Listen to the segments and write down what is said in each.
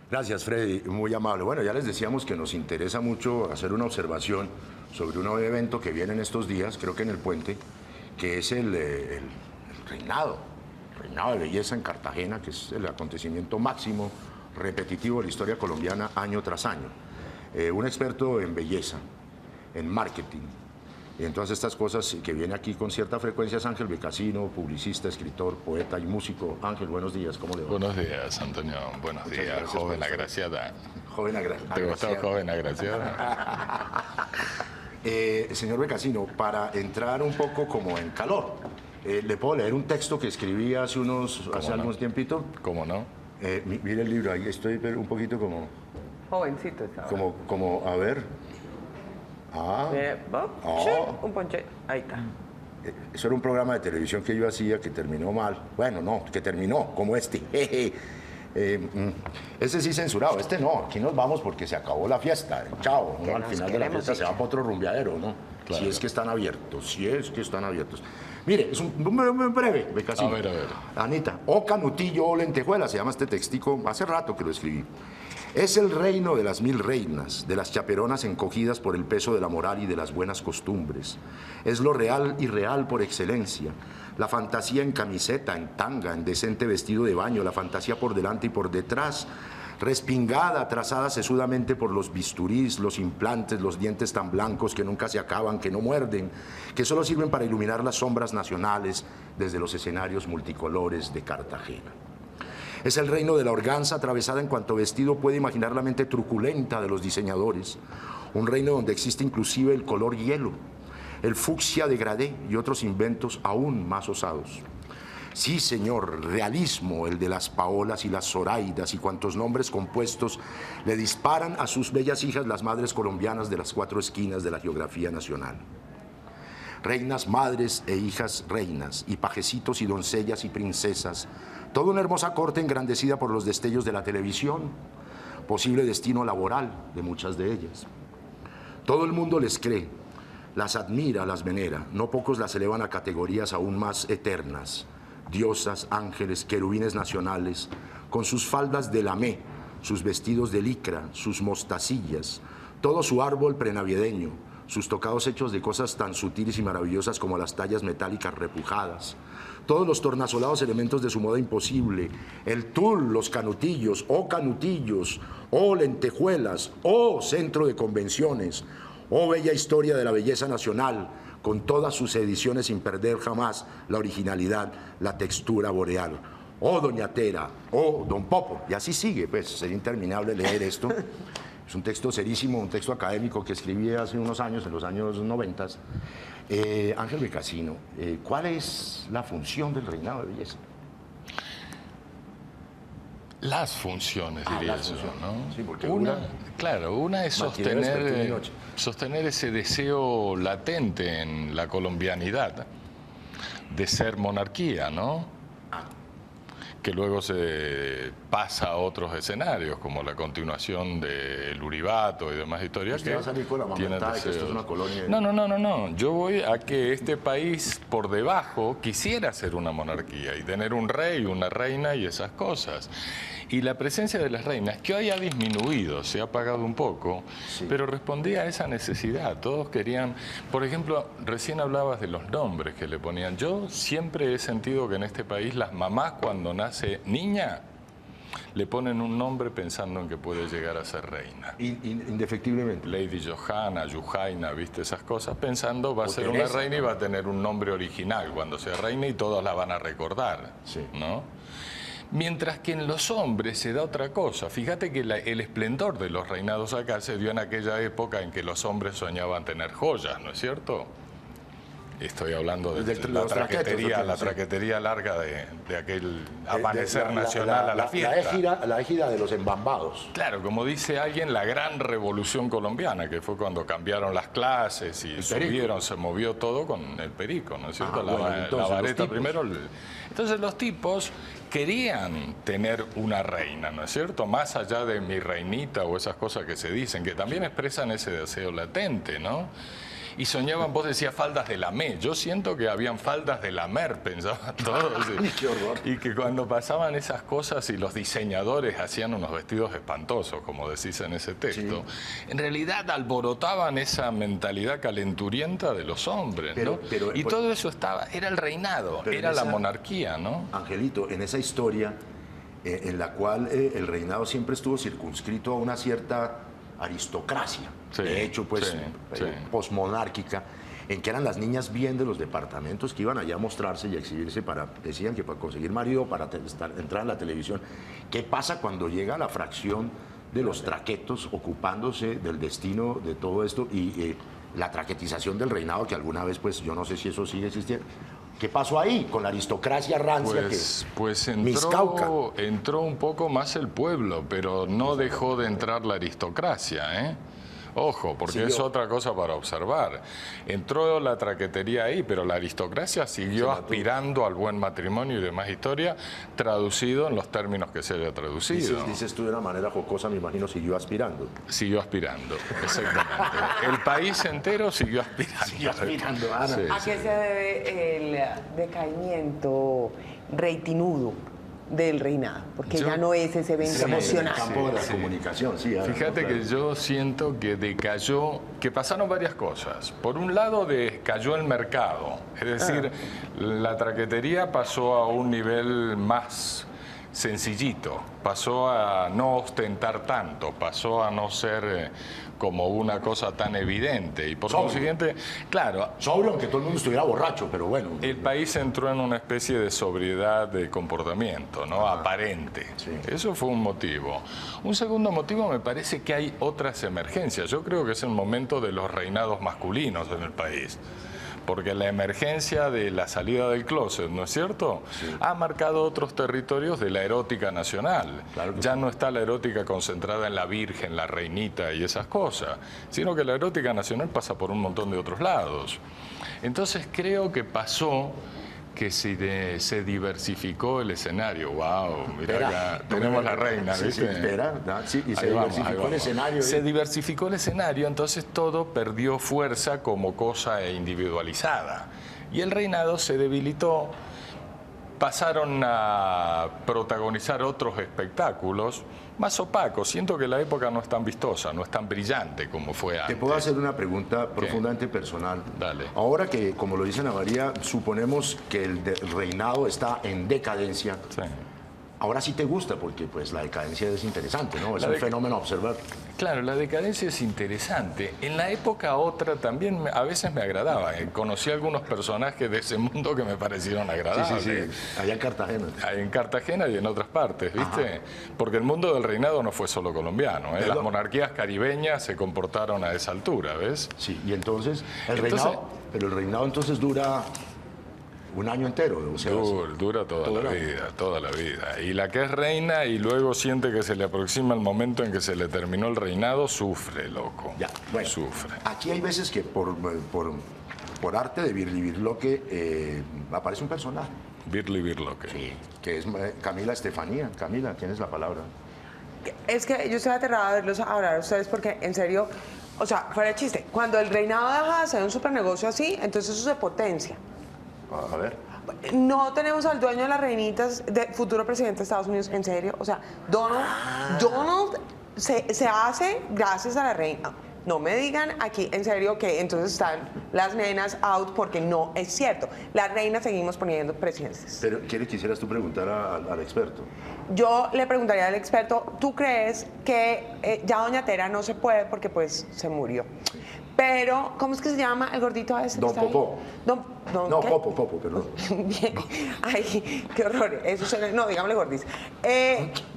Gracias, Freddy, muy amable. Bueno, ya les decíamos que nos interesa mucho hacer una observación sobre un nuevo evento que viene en estos días, creo que en el puente, que es el reinado de belleza en Cartagena, que es el acontecimiento máximo repetitivo de la historia colombiana año tras año. Un experto en belleza, en marketing, y en todas estas cosas que viene aquí con cierta frecuencia es Ángel Becasino, publicista, escritor, poeta y músico. Ángel, buenos días, ¿cómo le va? Buenos días, Antonio. Buenos Muchas días, gracias, joven profesor. agraciada. Joven agraciado. ¿Te gustó joven agraciada? Señor Becasino, para entrar un poco como en calor, ¿le puedo leer un texto que escribí hace no? algún tiempito? ¿Cómo no? Mire el libro, ahí estoy un poquito como... Jovencito estaba. a ver... Un ponche. Ahí está. Eso era un programa de televisión que yo hacía que terminó mal. Bueno, no, que terminó como este. Ese sí censurado, este no. Aquí nos vamos porque se acabó la fiesta. Chao. ¿No? Al final de la fiesta se va para otro rumbeadero, ¿no? Claro. Si es que están abiertos, si es que están abiertos. Mire, es un muy breve, Becasino. A ver. Anita, o canutillo o lentejuela, se llama este textico, hace rato que lo escribí. Es el reino de las 1000 reinas, de las chaperonas encogidas por el peso de la moral y de las buenas costumbres. Es lo real y real por excelencia. La fantasía en camiseta, en tanga, en decente vestido de baño, la fantasía por delante y por detrás, respingada, trazada sesudamente por los bisturís, los implantes, los dientes tan blancos que nunca se acaban, que no muerden, que solo sirven para iluminar las sombras nacionales desde los escenarios multicolores de Cartagena. Es el reino de la organza atravesada en cuanto vestido puede imaginar la mente truculenta de los diseñadores. Un reino donde existe inclusive el color hielo, el fucsia degradé y otros inventos aún más osados. Sí, señor, realismo, el de las Paolas y las Zoraidas y cuantos nombres compuestos le disparan a sus bellas hijas las madres colombianas de las 4 esquinas de la geografía nacional. Reinas, madres e hijas reinas, y pajecitos y doncellas y princesas, toda una hermosa corte engrandecida por los destellos de la televisión, posible destino laboral de muchas de ellas. Todo el mundo les cree, las admira, las venera, no pocos las elevan a categorías aún más eternas, diosas, ángeles, querubines nacionales, con sus faldas de lamé, sus vestidos de licra, sus mostacillas, todo su árbol prenavideño, sus tocados hechos de cosas tan sutiles y maravillosas como las tallas metálicas repujadas, todos los tornasolados elementos de su moda imposible, el tul, los canutillos, o lentejuelas, o centro de convenciones, o bella historia de la belleza nacional, con todas sus ediciones sin perder jamás la originalidad, la textura boreal. O Doña Tera, o Don Popo, y así sigue, pues sería interminable leer esto. Es un texto serísimo, un texto académico que escribí hace unos años, en los años 90. Ángel Becasino, ¿cuál es la función del reinado de belleza? Las funciones, diría las yo, funciones. ¿no? Sí, porque una es mantiene despertado de noche. sostener ese deseo latente en la colombianidad de ser monarquía, ¿no? Que luego se pasa a otros escenarios, como la continuación del Uribato y demás historias. Usted va a salir con la mamentada de que esto es una colonia. No. Yo voy a que este país por debajo quisiera ser una monarquía y tener un rey, una reina y esas cosas. Y la presencia de las reinas, que hoy ha disminuido, se ha apagado un poco, sí, pero respondía a esa necesidad. Todos querían, por ejemplo, recién hablabas de los nombres que le ponían. Yo siempre he sentido que en este país las mamás cuando nace niña le ponen un nombre pensando en que puede llegar a ser reina. Indefectiblemente. Lady Johanna, Yujaina, viste esas cosas, pensando va a ser Teresa, una reina y va a tener un nombre original cuando sea reina y todos la van a recordar, sí, ¿no? Mientras que en los hombres se da otra cosa. Fíjate que el esplendor de los reinados acá se dio en aquella época en que los hombres soñaban tener joyas, ¿no es cierto? Estoy hablando de la traquetería larga de aquel amanecer nacional a la fiesta. La égida de los embambados. Claro, como dice alguien, la gran revolución colombiana, que fue cuando cambiaron las clases y subieron, se movió todo con el perico, ¿no es cierto? La vareta primero. Entonces los tipos querían tener una reina, ¿no es cierto? Más allá de mi reinita o esas cosas que se dicen, que también expresan ese deseo latente, ¿no? y soñaban, vos decías faldas de lamé. Yo siento que habían faldas de lamer, pensaban todos. Qué horror. Y que cuando pasaban esas cosas y los diseñadores hacían unos vestidos espantosos, como decís en ese texto, en realidad alborotaban esa mentalidad calenturienta de los hombres, ¿no? Y todo eso era el reinado, era la monarquía, ¿no? Angelito, en esa historia en la cual el reinado siempre estuvo circunscrito a una cierta aristocracia, Sí, de hecho, pues, sí. posmonárquica, en que eran las niñas bien de los departamentos que iban allá a mostrarse y a exhibirse decían que para conseguir marido, para entrar en la televisión. ¿Qué pasa cuando llega la fracción de los traquetos ocupándose del destino de todo esto y la traquetización del reinado, que alguna vez, pues, yo no sé si eso sigue existiendo? ¿Qué pasó ahí con la aristocracia rancia Pues Miscauca? entró un poco más el pueblo, pero no dejó de entrar la aristocracia, ¿eh? Ojo, porque es otra cosa para observar. Entró la traquetería ahí, pero la aristocracia siguió aspirando al buen matrimonio y demás historia, traducido en los términos que se haya traducido. Dices tú de una manera jocosa, me imagino, siguió aspirando. Siguió aspirando, exactamente. El país entero siguió aspirando. Siguió aspirando, Ana. Sí, ¿A qué se debe el decaimiento reitinudo del reinado? Porque ya no es ese evento emocional. En el campo de la comunicación, sí. Fíjate que yo siento que decayó, que pasaron varias cosas. Por un lado, decayó el mercado, es decir, la traquetería pasó a un nivel más sencillito, pasó a no ostentar tanto, pasó a no ser como una cosa tan evidente y por consiguiente, claro, sobrio, aunque todo el mundo estuviera borracho, pero bueno. el país entró en una especie de sobriedad de comportamiento, ¿no? Aparente. Sí. Eso fue un motivo. Un segundo motivo, me parece que hay otras emergencias. Yo creo que es el momento de los reinados masculinos en el país. Porque la emergencia de la salida del closet, ¿no es cierto?, ha marcado otros territorios de la erótica nacional. Claro que ya no está la erótica concentrada en la Virgen, la Reinita y esas cosas, sino que la erótica nacional pasa por un montón de otros lados. Entonces creo que pasó que se diversificó el escenario. ¡Wow! Mira acá, tenemos la reina, ¿viste? Y se diversificó el escenario. Se diversificó el escenario, entonces todo perdió fuerza como cosa individualizada. Y el reinado se debilitó, pasaron a protagonizar otros espectáculos más opacos. Siento que la época no es tan vistosa, no es tan brillante como fue antes. Te puedo hacer una pregunta profundamente personal. Dale. Ahora que, como lo dice Ana María, suponemos que el reinado está en decadencia. Sí. Ahora sí te gusta, porque pues la decadencia es interesante, ¿no? Es un fenómeno a observar. Claro, la decadencia es interesante. En la época otra también a veces me agradaba. Conocí algunos personajes de ese mundo que me parecieron agradables. Sí. Allá en Cartagena. En Cartagena y en otras partes, ¿viste? Ajá. Porque el mundo del reinado no fue solo colombiano, ¿eh? Las monarquías caribeñas se comportaron a esa altura, ¿ves? Sí, y entonces, reinado, pero el reinado entonces dura un año entero. O sea, dura toda la vida. Y la que es reina y luego siente que se le aproxima el momento en que se le terminó el reinado, sufre, loco. Ya, bueno, sufre. Aquí hay veces que por arte de Birloque aparece un personaje. Birloque. Sí, que es Camila Estefanía. Camila, tienes la palabra. Es que yo estoy aterrada de verlos hablar a ustedes porque, en serio, o sea, fuera de chiste, cuando el reinado deja de hacer un supernegocio así, entonces eso se potencia. A ver. No tenemos al dueño de las reinitas, futuro presidente de Estados Unidos, en serio. O sea, Donald se hace gracias a la reina. No me digan aquí, en serio, que entonces están las nenas out, porque no es cierto. Las reinas seguimos poniendo presidentes. Pero, quisieras tú preguntar al experto? Yo le preguntaría al experto, ¿tú crees que ya doña Tera no se puede porque pues se murió? Pero, ¿cómo es que se llama el gordito ese? Don Popó. No, ¿qué? Popo, perdón. Bien. Ay, qué horror. Eso suena, no, digámosle Gordis.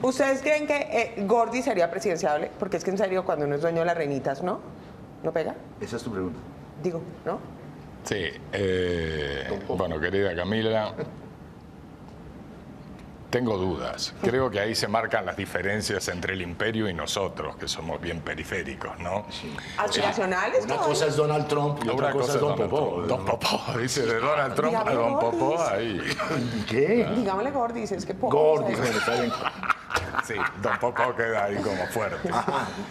¿Ustedes creen que Gordi sería presidenciable? Porque es que en serio, cuando uno es dueño de las reinitas, ¿no? ¿No pega? Esa es tu pregunta. Digo, ¿no? Sí. Bueno, querida Camila, tengo dudas. Creo que ahí se marcan las diferencias entre el imperio y nosotros, que somos bien periféricos, ¿no? Sí. ¿Aspiracionales? Una cosa es Donald Trump y otra cosa es Don Popó. Don Popó, dice de Donald Trump a Don Popó ahí. ¿Qué? Digámosle Gordis, es que poco. Gordis, bueno, está bien. Sí, tampoco queda ahí como fuerte.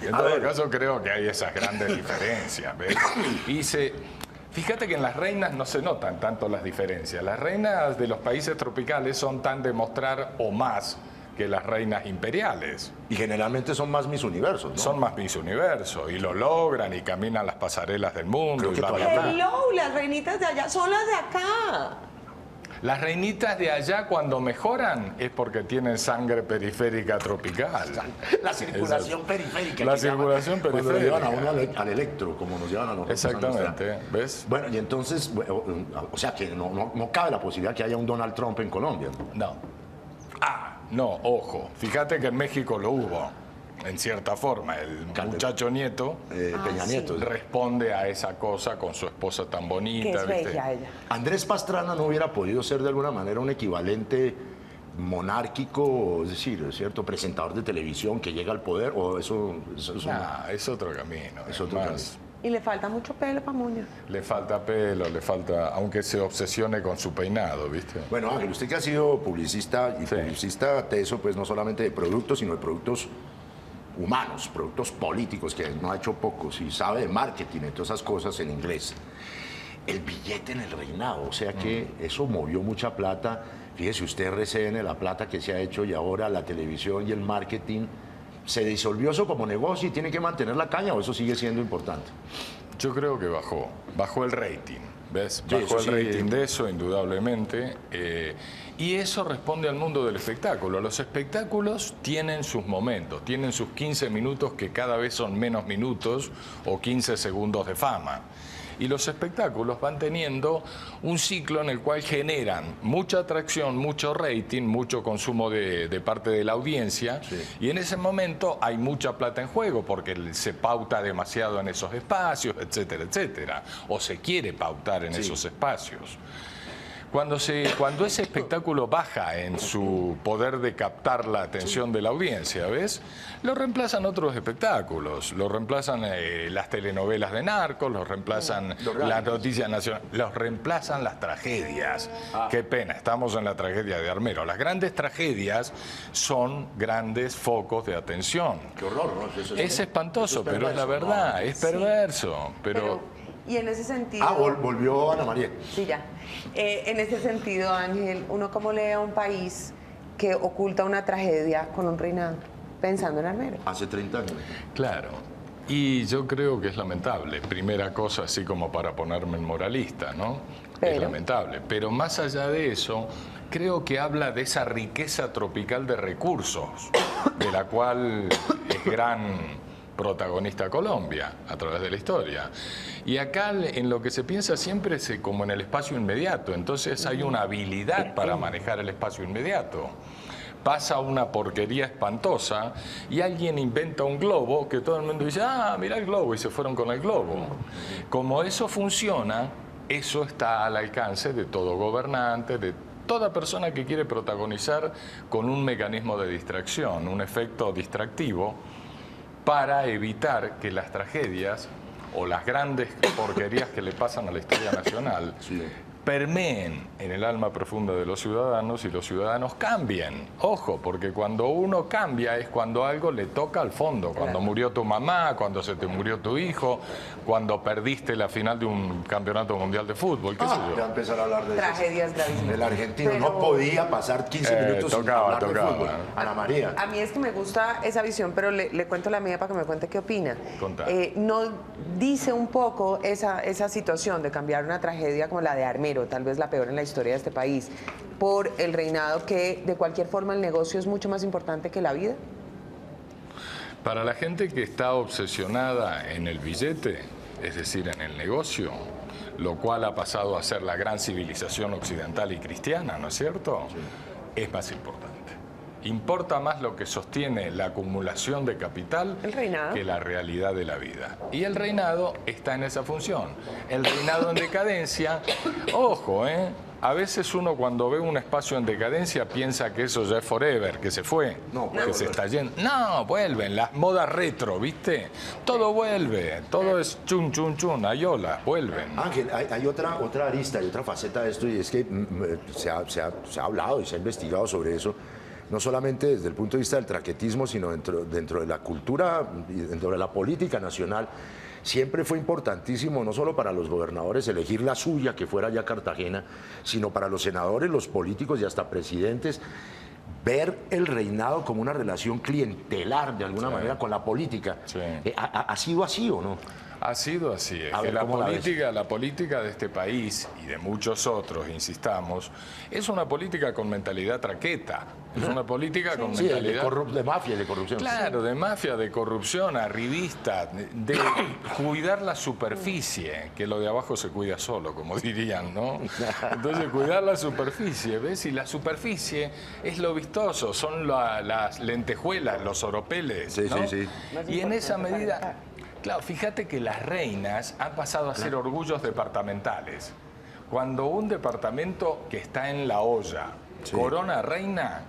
En A todo ver. caso, creo que hay esas grandes diferencias, ¿ves? Fíjate que en las reinas no se notan tanto las diferencias. Las reinas de los países tropicales son tan de mostrar o más que las reinas imperiales. Y generalmente son más mis universos, ¿no? Son más Miss Universo y lo logran y caminan las pasarelas del mundo. Creo Y que bla, bla, todavía bla. Hello, las reinitas de allá son las de acá. Las reinitas de allá cuando mejoran es porque tienen sangre periférica tropical. La circulación Exacto. periférica. La que llaman circulación Cuando lo periférica. llevan a uno al electro, como nos llevan a nosotros. a Exactamente, nuestra- ¿ves? Bueno, y entonces, o sea que no cabe la posibilidad que haya un Donald Trump en Colombia, ¿no? No. No, ojo. Fíjate que en México lo hubo, en cierta forma. El muchacho nieto Peña Nieto. responde a esa cosa con su esposa tan Que bonita, es ¿viste? bella ella. Andrés Pastrana no hubiera podido ser de alguna manera un equivalente monárquico, es decir, ¿cierto? Presentador de televisión que llega al poder, o eso Es otro camino. Es otro más. Y le falta mucho pelo para Muñoz. Le falta pelo, le falta, aunque se obsesione con su peinado, ¿viste? Bueno, Ángel, usted que ha sido publicista y Sí. publicista teso, pues no solamente de productos, sino de productos humanos, productos políticos, que no ha hecho pocos, y sabe de marketing y todas esas cosas en inglés. El billete en el reinado, o sea que eso movió mucha plata. Fíjese usted, RCN, la plata que se ha hecho, y ahora la televisión y el marketing. ¿Se disolvió eso como negocio y tiene que mantener la caña, o eso sigue siendo importante? Yo creo que bajó el rating, ¿ves? Sí, Bajó eso el sí. rating de eso, indudablemente. Y eso responde al mundo del espectáculo. Los espectáculos tienen sus momentos, tienen sus 15 minutos que cada vez son menos minutos o 15 segundos de fama. Y los espectáculos van teniendo un ciclo en el cual generan mucha atracción, mucho rating, mucho consumo de parte de la audiencia. Sí. Y en ese momento hay mucha plata en juego porque se pauta demasiado en esos espacios, etcétera, etcétera. O se quiere pautar en Sí. esos espacios. Cuando ese espectáculo baja en su poder de captar la atención de la audiencia, ¿ves? Lo reemplazan otros espectáculos, lo reemplazan las telenovelas de narcos, lo reemplazan las noticias nacionales, los reemplazan las tragedias. Qué pena, estamos en la tragedia de Armero. Las grandes tragedias son grandes focos de atención. Qué horror, ¿no? Eso Es espantoso, eso es pero es la perverso, verdad, ¿no? es perverso, pero y en ese sentido... Volvió Ana María. Sí, ya. En ese sentido, Ángel, ¿uno cómo lee a un país que oculta una tragedia con un reinado? Pensando en Armero. Hace 30 años. claro. Y yo creo que es lamentable. Primera cosa, así como para ponerme en moralista, ¿no? Pero- Es lamentable. Pero más allá de eso, creo que habla de esa riqueza tropical de recursos, de la cual es gran protagonista Colombia a través de la historia. Y acá en lo que se piensa siempre es como en el espacio inmediato. Entonces hay una habilidad para manejar el espacio inmediato. Pasa una porquería espantosa y alguien inventa un globo que todo el mundo dice, mira el globo, y se fueron con el globo. Como eso funciona, eso está al alcance de todo gobernante, de toda persona que quiere protagonizar con un mecanismo de distracción, un efecto distractivo, para evitar que las tragedias o las grandes porquerías que le pasan a la historia nacional Sí. permeen en el alma profunda de los ciudadanos y los ciudadanos cambien. Ojo, porque cuando uno cambia es cuando algo le toca al fondo. Cuando murió tu mamá, cuando se te murió tu hijo, cuando perdiste la final de un campeonato mundial de fútbol, qué sé Ya yo. empezar a hablar de eso. Tragedias gravísimas. El argentino no Pero- podía pasar 15 minutos sin tocaba, hablar de tocaba. fútbol. Ana María. A mí es que me gusta esa visión, pero le cuento la mía para que me cuente qué opina. Contá. No dice un poco esa situación de cambiar una tragedia como la de Armero, tal vez la peor en la historia de este país, por el reinado, que de cualquier forma el negocio es mucho más importante que la vida. Para la gente que está obsesionada en el billete, es decir, en el negocio, lo cual ha pasado a ser la gran civilización occidental y cristiana, ¿no es cierto? Es más importante. Importa más lo que sostiene la acumulación de capital El reinado. que la realidad de la vida. Y el reinado está en esa función. El reinado en decadencia, ojo, a veces uno cuando ve un espacio en decadencia piensa que eso ya es forever, que se fue, No, que se está yendo. No, vuelven, las modas retro, ¿viste? Todo vuelve, todo es chun, chun, chun, ayola, vuelven. Ángel, hay otra arista y otra faceta de esto, y es que se ha hablado y se ha investigado sobre eso. no solamente desde el punto de vista del traquetismo, sino dentro de la cultura y dentro de la política nacional, siempre fue importantísimo, no solo para los gobernadores elegir la suya, que fuera ya Cartagena, sino para los senadores, los políticos y hasta presidentes, ver el reinado como una relación clientelar, de alguna manera, con la política. Sí. ¿Ha sido así o no? Ha sido así. Es A que ver, la ¿cómo la ves? política de este país y de muchos otros, insistamos, es una política con mentalidad traqueta. Es una política con Sí, mentalidad... de mafia y de corrupción. Claro, de mafia, de corrupción, arribista, de cuidar la superficie, que lo de abajo se cuida solo, como dirían, ¿no? Entonces, cuidar la superficie, ¿ves? Y la superficie es lo vistoso, son las lentejuelas, los oropeles, Sí, ¿no? sí, sí. Y en esa medida, claro, fíjate que las reinas han pasado a ser orgullos departamentales. Cuando un departamento que está en la olla Sí. corona reina,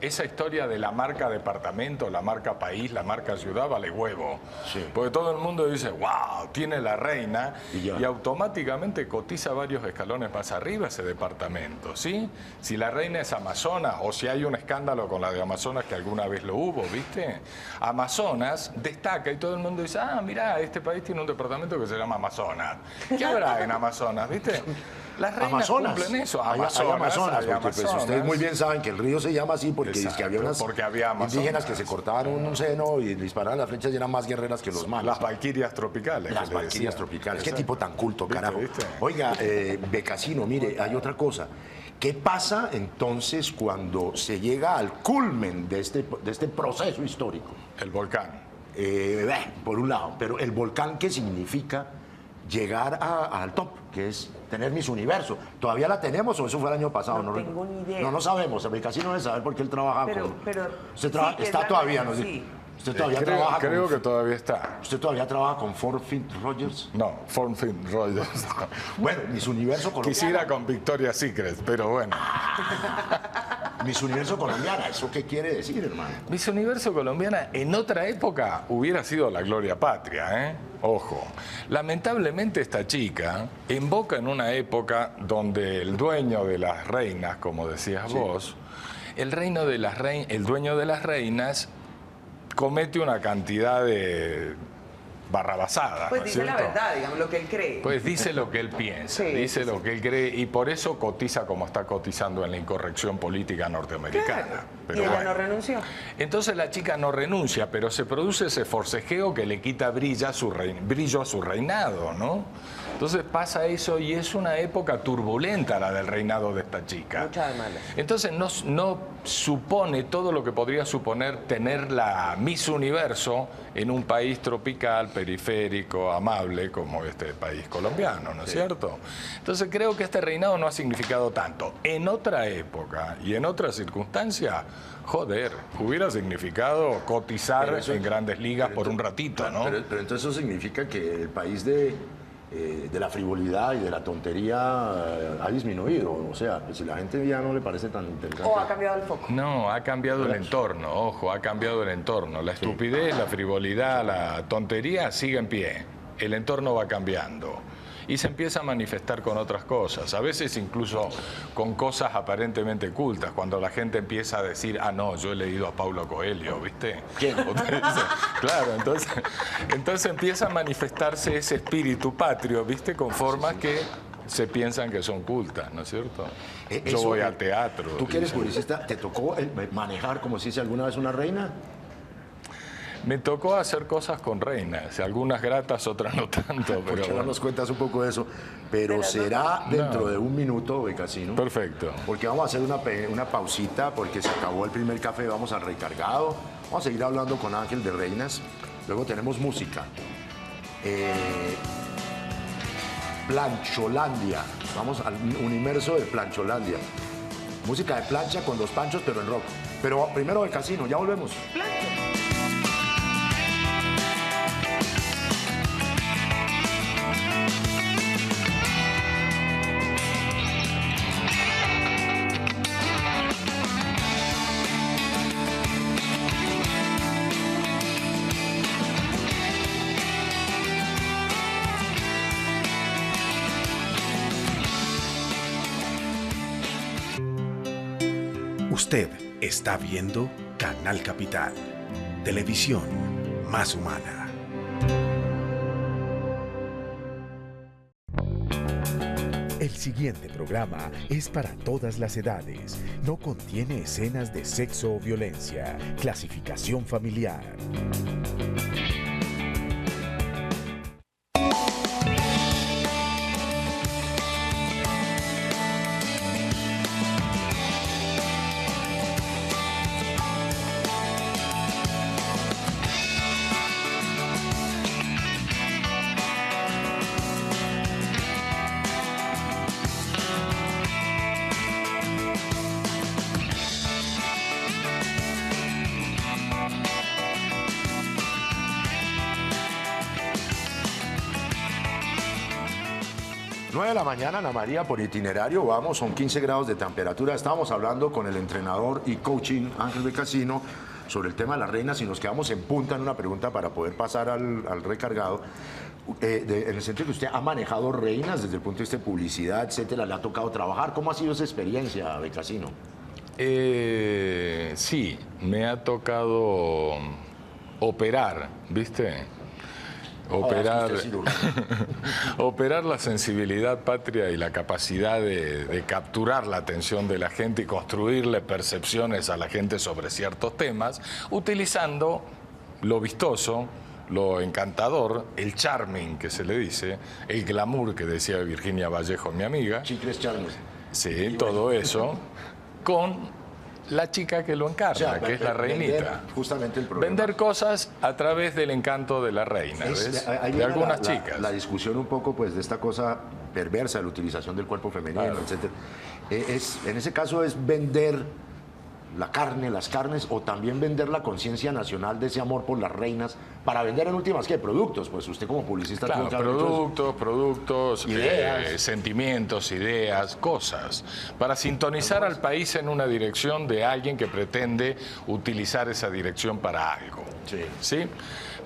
esa historia de la marca departamento, la marca país, la marca ciudad vale huevo. Sí. Porque todo el mundo dice, wow, tiene la reina, Y ya. y automáticamente cotiza varios escalones más arriba ese departamento, ¿sí? Si la reina es Amazonas, o si hay un escándalo con la de Amazonas, que alguna vez lo hubo, ¿viste? Amazonas destaca y todo el mundo dice, ah, mirá, este país tiene un departamento que se llama Amazonas. ¿Qué habrá en Amazonas, viste? Las reinas Amazonas. cumplen eso. Hay Amazonas, porque pues, ustedes muy bien saben que el río se llama así porque, es que había unas porque había Amazonas. indígenas que se cortaban un seno y disparaban las flechas y eran más guerreras que los malos. Las valquirias tropicales. Las que le valquirias decían. tropicales. Qué Exacto. tipo tan culto, ¿Viste, carajo. viste? Oiga, Becasino, mire, hay otra cosa. ¿Qué pasa entonces cuando se llega al culmen de este proceso histórico? El volcán. Por un lado, pero el volcán, ¿qué significa llegar al top? Que es tener Miss Universo. ¿Todavía la tenemos o eso fue el año pasado? No tengo ni idea. No sabemos, el Becasino debe saber porque él trabaja con... Usted sí, que es está la todavía, reina, ¿no? sí. Usted todavía creo trabaja creo con... que todavía está. ¿Usted todavía trabaja con Ford Fit Rogers? No, Formfin Rogers. Bueno, Miss Universo colombiana. Quisiera con Victoria's Secret, pero bueno. Miss Universo colombiana, ¿eso qué quiere decir, hermano? Miss Universo colombiana en otra época hubiera sido la gloria patria, ¿eh? Ojo. Lamentablemente esta chica invoca en una época donde el dueño de las reinas, como decías vos, el dueño de las reinas comete una cantidad de barrabasadas. Pues ¿no es dice la cierto? verdad, digamos, lo que él cree. Pues dice lo que él piensa, Sí, dice sí, lo que él cree y por eso cotiza como está cotizando en la incorrección política norteamericana. Claro. Pero Y ella bueno. no renunció. Entonces la chica no renuncia, pero se produce ese forcejeo que le quita brillo a su reinado, ¿no? Entonces pasa eso y es una época turbulenta la del reinado de esta chica. Muchas demandas. Entonces no supone todo lo que podría suponer tener la Miss Universo en un país tropical, periférico, amable como este país colombiano, ¿no es cierto? Entonces creo que este reinado no ha significado tanto. En otra época y en otra circunstancia, joder, hubiera significado cotizar Pero eso- en grandes ligas pero por un entonces- ratito, ¿no? Pero entonces eso significa que el país de la frivolidad y de la tontería ha disminuido. O sea, que si la gente ya no le parece tan interesante. O ha cambiado el foco. No, ha cambiado el entorno, ojo, ha cambiado el entorno. La estupidez, la frivolidad, la tontería sigue en pie. El entorno va cambiando. Y se empieza a manifestar con otras cosas, a veces incluso con cosas aparentemente cultas, cuando la gente empieza a decir, ah, no, yo he leído a Paulo Coelho, ¿viste? ¿Quién? O te dice, claro, entonces empieza a manifestarse ese espíritu patrio, ¿viste? Con formas que se piensan que son cultas, ¿no es cierto? Yo Eso, voy al teatro. Tú que eres dicen. publicista, ¿te tocó manejar como si dice alguna vez una reina? Me tocó hacer cosas con reinas, algunas gratas, otras no tanto, ¿Por pero qué no bueno. nos cuentas un poco de eso? Pero será dentro de un minuto, Becasino. Perfecto. Porque vamos a hacer una pausita porque se acabó el primer café, vamos al recargado. Vamos a seguir hablando con Ángel de Reinas. Luego tenemos música. Plancholandia. Vamos al universo de Plancholandia. Música de plancha con los panchos, pero en rock. Pero primero Becasino, ya volvemos. Usted, Está viendo Canal Capital, televisión más humana. El siguiente programa es para todas las edades. No contiene escenas de sexo o violencia. Clasificación familiar. De la mañana, Ana María, por itinerario, vamos, son 15 grados de temperatura. Estábamos hablando con el entrenador y coaching Ángel Becasino sobre el tema de las reinas y nos quedamos en punta en una pregunta para poder pasar al recargado. En el sentido que usted ha manejado reinas desde el punto de vista de publicidad, etcétera, le ha tocado trabajar. ¿Cómo ha sido esa experiencia, Becasino? Sí, me ha tocado operar, ¿viste? Operar, operar la sensibilidad patria y la capacidad de capturar la atención de la gente y construirle percepciones a la gente sobre ciertos temas, utilizando lo vistoso, lo encantador, el charming que se le dice, el glamour que decía Virginia Vallejo, mi amiga. Chicles charmes. Sí, todo eso, con la chica que lo encarna, O sea, que es la reinita. Justamente el problema. Vender cosas a través del encanto de la reina, ¿ves? Ahí De viene algunas chicas. La discusión un poco pues de esta cosa perversa de la utilización del cuerpo femenino, Claro. etcétera. En ese caso es vender la carne, las carnes, o también vender la conciencia nacional de ese amor por las reinas para vender en últimas, ¿qué? Productos. Pues usted como publicista Claro, tuvo que haber hecho eso. productos, Ideas. sentimientos, ideas, cosas, para sintonizar al país en una dirección de alguien que pretende utilizar esa dirección para algo. Sí. ¿Sí?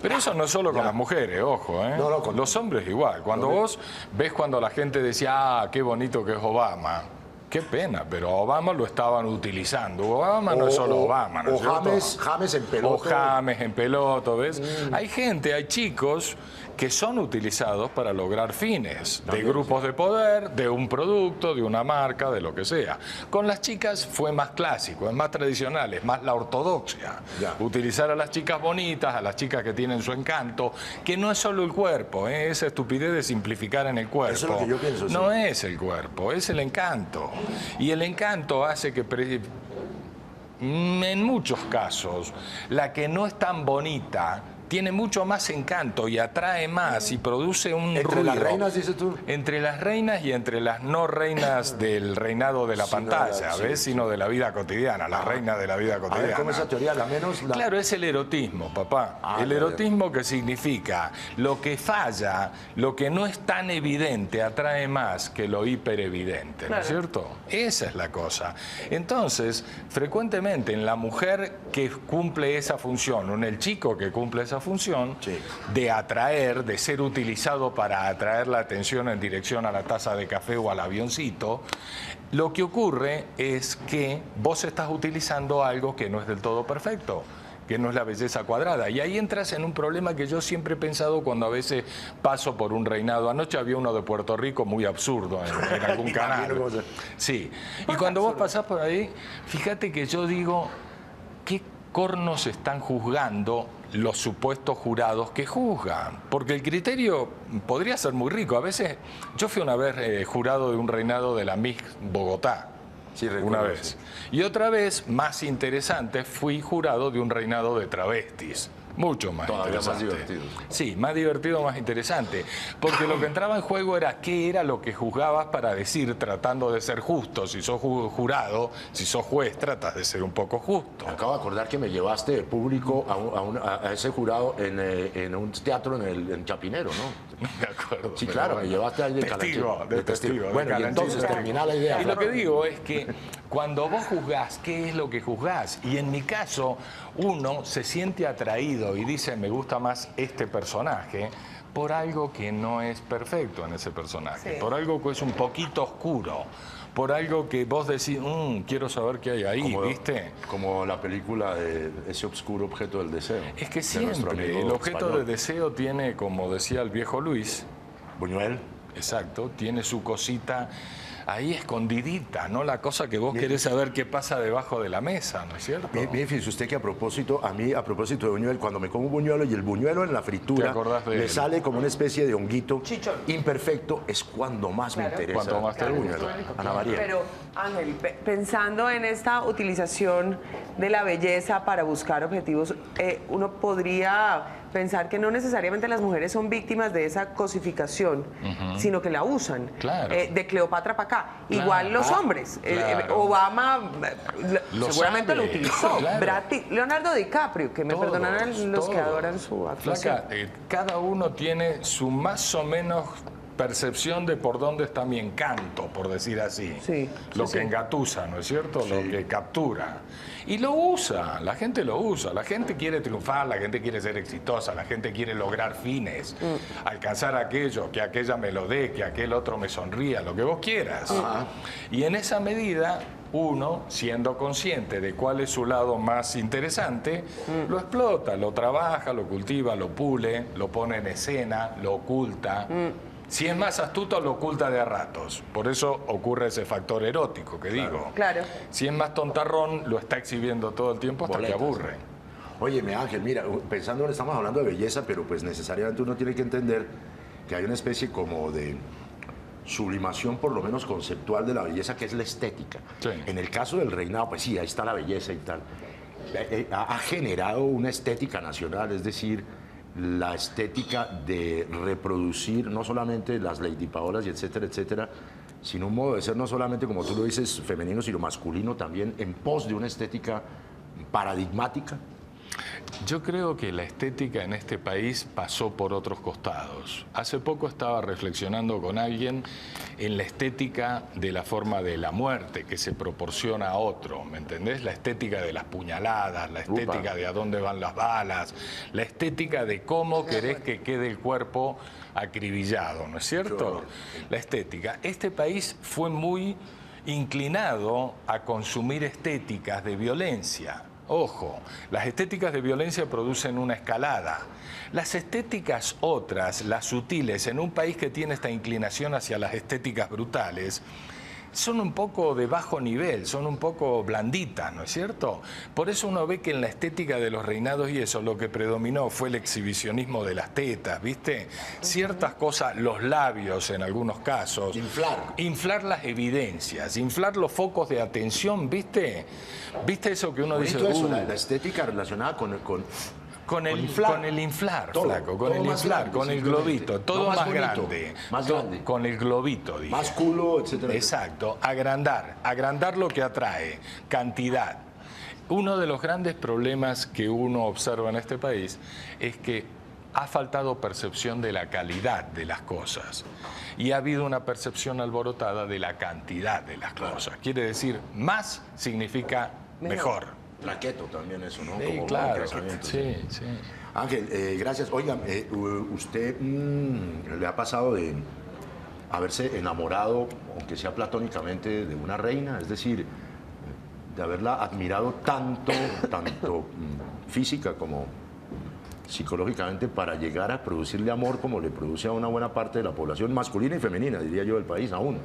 Pero eso no es solo con las mujeres, ojo, ¿eh? No, con los hombres igual. Cuando vos ves cuando la gente decía, ah, qué bonito que es Obama. Qué pena, pero a Obama lo estaban utilizando. Obama no es solo Obama, ¿no es cierto? James en peloto. O James en peloto, ¿ves? Hay gente, hay chicos que son utilizados para lograr fines de grupos de poder, de un producto, de una marca, de lo que sea. Con las chicas fue más clásico, es más tradicional, es más la ortodoxia. Ya. Utilizar a las chicas bonitas, a las chicas que tienen su encanto, que no es solo el cuerpo, ¿eh? Esa estupidez de simplificar en el cuerpo. Eso es lo que yo pienso, sí. No es el cuerpo, es el encanto. Y el encanto hace que en muchos casos la que no es tan bonita tiene mucho más encanto y atrae más y produce un Entre ruido. las reinas, dices tú. Entre las reinas y entre las no reinas del reinado de la pantalla, sí, ¿ves? sí. Sino de la vida cotidiana, las reinas de la vida A cotidiana. ver, ¿cómo esa teoría? La menos... La... Claro, es el erotismo, papá. Ah, el ya, erotismo que significa lo que falla, lo que no es tan evidente, atrae más que lo hiperevidente, ¿no es cierto? Esa es la cosa. Entonces, frecuentemente en la mujer que cumple esa función, o en el chico que cumple esa función, Sí. de atraer, de ser utilizado para atraer la atención en dirección a la taza de café o al avioncito, lo que ocurre es que vos estás utilizando algo que no es del todo perfecto, que no es la belleza cuadrada. Y ahí entras en un problema que yo siempre he pensado cuando a veces paso por un reinado. Anoche había uno de Puerto Rico muy absurdo en algún canal. Sí. Y cuando vos pasás por ahí, fíjate que yo digo, ¿qué cornos están juzgando los supuestos jurados que juzgan? Porque el criterio podría ser muy rico. A veces, yo fui una vez jurado de un reinado de la Miss Bogotá. Sí, recuerdo, una vez. sí. Y otra vez, más interesante, fui jurado de un reinado de travestis. Mucho más Todavía más interesante. divertido. Sí, más divertido, más interesante. Porque lo que entraba en juego era qué era lo que juzgabas para decir, tratando de ser justo. Si sos jurado, si sos juez, tratas de ser un poco justo. Acabo de acordar que me llevaste de público a ese jurado en un teatro en Chapinero, ¿no? No me acuerdo. Sí, pero claro, bueno. me llevaste ahí de testigo, de testigo. de Bueno, y Calanchín. entonces termina la idea. Y lo que digo es que cuando vos juzgás, ¿qué es lo que juzgás? Y en mi caso, uno se siente atraído y dice, me gusta más este personaje, por algo que no es perfecto en ese personaje, Sí. por algo que es un poquito oscuro, por algo que vos decís, quiero saber qué hay ahí, ¿viste? Como la película de ese oscuro objeto del deseo. Es que de nuestro siempre amigo el objeto español. de deseo tiene, como decía el viejo Luis, Buñuel. exacto, tiene su cosita ahí escondidita, ¿no? La cosa que vos querés saber qué pasa debajo de la mesa, ¿no es cierto? Bien, fíjese usted que a propósito de buñuel, cuando me como un buñuelo y el buñuelo en la fritura ¿Te acordás de le él? sale como una especie de honguito Chichón. imperfecto, es cuando más me interesa. Cuanto más te el gusta. buñuelo. Ana María. Pero, Ángel, pensando en esta utilización de la belleza para buscar objetivos, uno podría pensar que no necesariamente las mujeres son víctimas de esa cosificación, sino que la usan. Claro. De Cleopatra para acá. Claro. Igual los hombres. Claro. Obama Lo seguramente sabe. lo utilizó. Claro. Brad Pitt, Leonardo DiCaprio, que me Todos, perdonarán los que todos. adoran su actuación. Flaca, cada uno tiene su más o menos percepción de por dónde está mi encanto, por decir así. Sí, Lo sí, que sí. engatusa, ¿no es cierto? Lo que captura. Y lo usa, la gente lo usa. La gente quiere triunfar, la gente quiere ser exitosa, la gente quiere lograr fines, alcanzar aquello, que aquella me lo dé, que aquel otro me sonría, lo que vos quieras. Y en esa medida, uno, siendo consciente de cuál es su lado más interesante, lo explota, lo trabaja, lo cultiva, lo pule, lo pone en escena, lo oculta. Si es más astuto, lo oculta de a ratos. Por eso ocurre ese factor erótico que digo. Claro. Si es más tontarrón, lo está exhibiendo todo el tiempo hasta Boletas. que aburre. Óyeme, Ángel, mira, pensando, estamos hablando de belleza, pero pues necesariamente uno tiene que entender que hay una especie como de sublimación, por lo menos conceptual, de la belleza, que es la estética. Sí. En el caso del reinado, pues sí, ahí está la belleza y tal. Ha generado una estética nacional, es decir, la estética de reproducir no solamente las Lady Paolas y etcétera, etcétera, sino un modo de ser no solamente, como tú lo dices, femenino, sino masculino también, en pos de una estética paradigmática. Yo creo que la estética en este país pasó por otros costados. Hace poco estaba reflexionando con alguien en la estética de la forma de la muerte que se proporciona a otro, ¿me entendés? La estética de las puñaladas, la estética de a dónde van las balas, la estética de cómo querés que quede el cuerpo acribillado, ¿no es cierto? La estética. Este país fue muy inclinado a consumir estéticas de violencia. Ojo, las estéticas de violencia producen una escalada. Las estéticas otras, las sutiles, en un país que tiene esta inclinación hacia las estéticas brutales, son un poco de bajo nivel, son un poco blanditas, ¿no es cierto? Por eso uno ve que en la estética de los reinados y eso, lo que predominó fue el exhibicionismo de las tetas, ¿viste? Ciertas cosas, los labios en algunos casos. Inflar las evidencias, inflar los focos de atención, ¿viste? ¿Viste eso que uno dice? Eso, la estética relacionada con el inflar, Todo, flaco, con todo el más inflar, grande, con el simplemente. globito, todo No más más bonito, grande. más grande. Con el globito, dije. más culo, etcétera. Exacto, agrandar lo que atrae, cantidad. Uno de los grandes problemas que uno observa en este país es que ha faltado percepción de la calidad de las cosas y ha habido una percepción alborotada de la cantidad de las cosas. Quiere decir, más significa mejor. Traqueto también eso, ¿no? Sí, Como claro, casamiento, sí, sí. Ángel, gracias. Oigan, ¿usted le ha pasado de haberse enamorado, aunque sea platónicamente, de una reina? Es decir, de haberla admirado tanto física como psicológicamente, para llegar a producirle amor como le produce a una buena parte de la población masculina y femenina, diría yo, del país aún.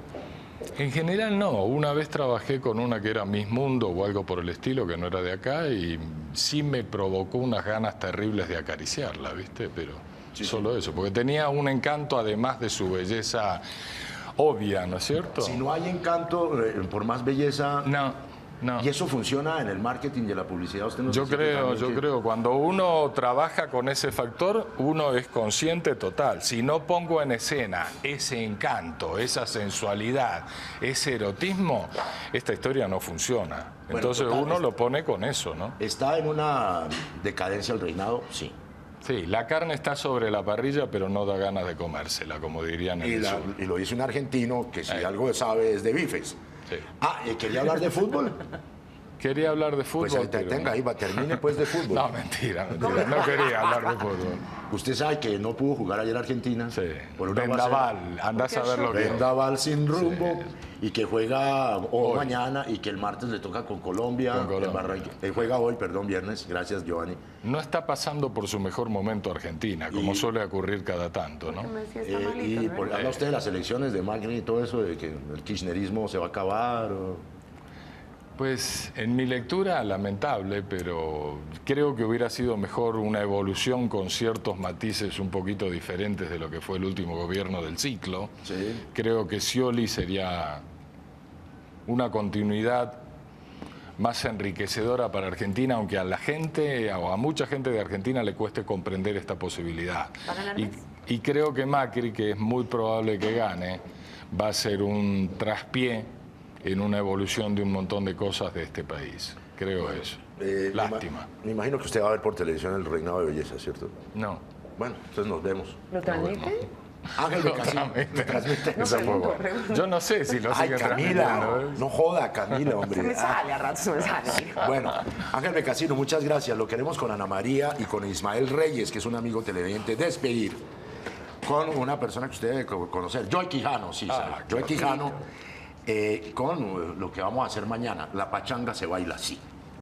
En general no. Una vez trabajé con una que era Miss Mundo o algo por el estilo, que no era de acá, y sí me provocó unas ganas terribles de acariciarla, ¿viste? Pero solo eso, porque tenía un encanto además de su belleza obvia, ¿no es cierto? Si no hay encanto, por más belleza... No. ¿Y eso funciona en el marketing y en la publicidad? ¿Usted no Yo creo, cuando uno trabaja con ese factor, uno es consciente total. Si no pongo en escena ese encanto, esa sensualidad, ese erotismo, esta historia no funciona. Bueno, Entonces total, uno lo pone con eso, ¿no? ¿Está en una decadencia el reinado? Sí. Sí, la carne está sobre la parrilla, pero no da ganas de comérsela, como dirían en el sur. Y lo dice un argentino que si algo sabe es de bifes. Sí. ¿Quería hablar de fútbol? Quería hablar de fútbol. Pues ahí, pero tenga, ahí va, termine pues de fútbol. No, mentira. No quería hablar de fútbol. Usted sabe que no pudo jugar ayer Argentina. Sí. Por una Vendaval, andás a ver lo que... Vendaval sin rumbo, y que juega Hoy. mañana y que el martes le toca con Colombia. Con Colombia. En Barranquilla. Juega hoy, perdón, viernes. Gracias, Giovanni. No está pasando por su mejor momento Argentina, como suele ocurrir cada tanto, ¿no? Messi está malito, Y ¿no? habla usted de las elecciones de Macri y todo eso, de que el kirchnerismo se va a acabar. Pues en mi lectura, lamentable, pero creo que hubiera sido mejor una evolución con ciertos matices un poquito diferentes de lo que fue el último gobierno del ciclo. Sí. Creo que Scioli sería una continuidad más enriquecedora para Argentina, aunque a la gente, o a mucha gente de Argentina le cueste comprender esta posibilidad. ¿Va a ganar Messi? Y creo que Macri, que es muy probable que gane, va a ser un traspié en una evolución de un montón de cosas de este país. Creo eso. Lástima. Me imagino que usted va a ver por televisión el Reinado de Belleza, ¿cierto? No. Bueno, entonces nos vemos. ¿Lo transmite? Ángel Becasino. Transmite. Transmite. No, Esa fue pregunto, buena. pregunto. Yo no sé si lo Ay, sigue Camila, transmitiendo. no joda, Camila, hombre. Se me sale, a rato se me sale. Bueno, Ángel Becasino, muchas gracias. Lo queremos con Ana María y con Ismael Reyes, que es un amigo televidente, despedir con una persona que usted debe conocer, Joy Quijano, sí, sabe. Joy Quijano, con lo que vamos a hacer mañana. La pachanga se baila así.